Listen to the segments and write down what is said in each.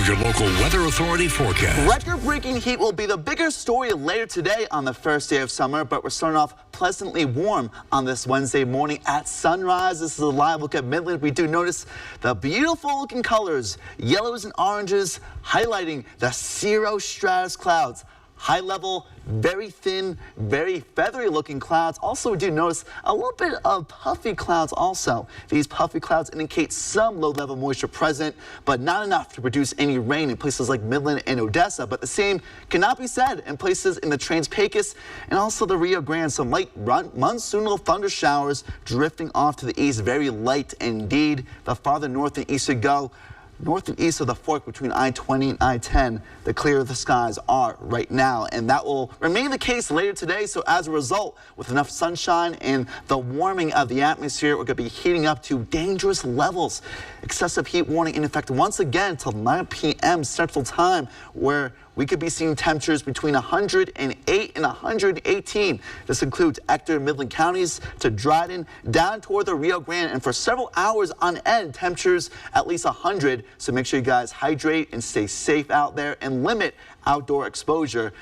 your local Weather Authority forecast. Record-breaking heat will be the bigger story later today on the first day of summer, but we're starting off pleasantly warm on this Wednesday morning at sunrise. This is a live look at Midland. We do notice the beautiful looking colors, yellows and oranges, highlighting the cirrostratus clouds. High level, very thin, very feathery looking clouds. Also, we do notice a little bit of puffy clouds also. These puffy clouds indicate some low level moisture present, but not enough to produce any rain in places like Midland and Odessa. But the same cannot be said in places in the Trans-Pecos and also the Rio Grande. Some light monsoonal thunder showers drifting off to the east, very light indeed. The farther north and east you go, north and east of the fork between I-20 and I-10, the clearer the skies are right now, and that will remain the case later today. So as a result, with enough sunshine and the warming of the atmosphere, we're going to be heating up to dangerous levels. Excessive heat warning in effect once again until 9 p.m. Central Time, where we could be seeing temperatures between 108 and 118. This includes Ector and Midland counties to Dryden, down toward the Rio Grande, and for several hours on end, temperatures at least 100. So make sure you guys hydrate and stay safe out there and limit outdoor exposure,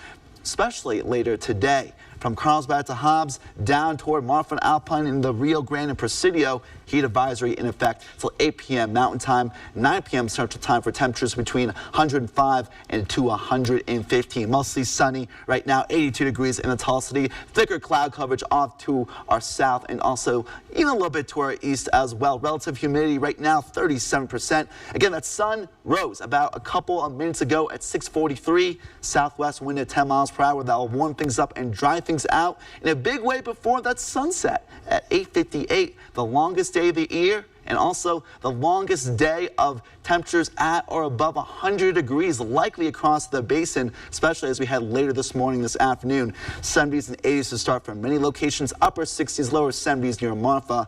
especially later today. From Carlsbad to Hobbs, down toward Marfa and Alpine in the Rio Grande and Presidio, heat advisory in effect till 8 p.m. Mountain Time, 9 p.m. Central Time for temperatures between 105 and to 115. Mostly sunny right now, 82 degrees in the Tulsa City. Thicker cloud coverage off to our south and also even a little bit to our east as well. Relative humidity right now, 37%. Again, that sun rose about a couple of minutes ago at 6:43. Southwest wind at 10 miles per hour. That will warm things up and dry things out in a big way before that sunset at 8:58, the longest day of the year and also the longest day of temperatures at or above 100 degrees likely across the basin, especially as we head later this morning, this afternoon. 70s and 80s to start from many locations, upper 60s, lower 70s near Marfa.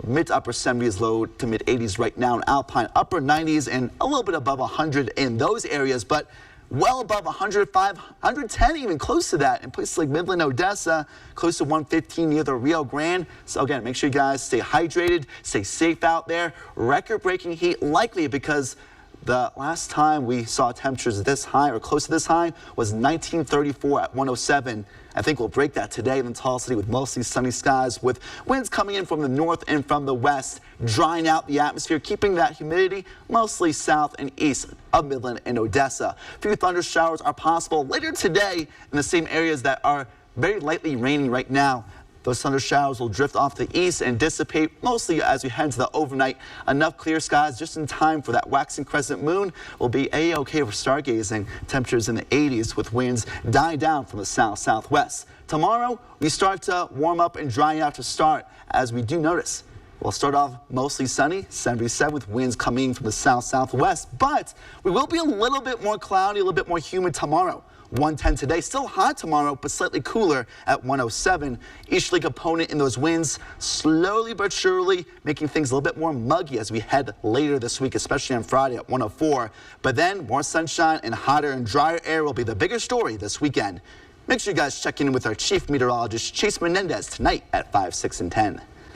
Mid to upper 70s, low to mid 80s right now in Alpine, upper 90s and a little bit above 100 in those areas, but well above 105, 110, even close to that in places like Midland, Odessa, close to 115 near the Rio Grande. So again, make sure you guys stay hydrated, stay safe out there. Record-breaking heat likely because the last time we saw temperatures this high or close to this high was 1934 at 107. I think we'll break that today in the Tulsa City with mostly sunny skies with winds coming in from the north and from the west, drying out the atmosphere, keeping that humidity mostly south and east of Midland and Odessa. A few thunder showers are possible later today in the same areas that are very lightly raining right now. Those thunder showers will drift off the east and dissipate mostly as we head into the overnight. Enough clear skies just in time for that waxing crescent moon will be a-okay for stargazing. Temperatures in the 80s with winds dying down from the south-southwest. Tomorrow, we start to warm up and dry out to start as we do notice. We'll start off mostly sunny, 77 with winds coming from the south-southwest, but we will be a little bit more cloudy, a little bit more humid tomorrow. 110 today, still hot tomorrow, but slightly cooler at 107. Easterly component in those winds, slowly but surely making things a little bit more muggy as we head later this week, especially on Friday at 104. But then more sunshine and hotter and drier air will be the bigger story this weekend. Make sure you guys check in with our chief meteorologist, Chase Menendez, tonight at 5, 6, and 10.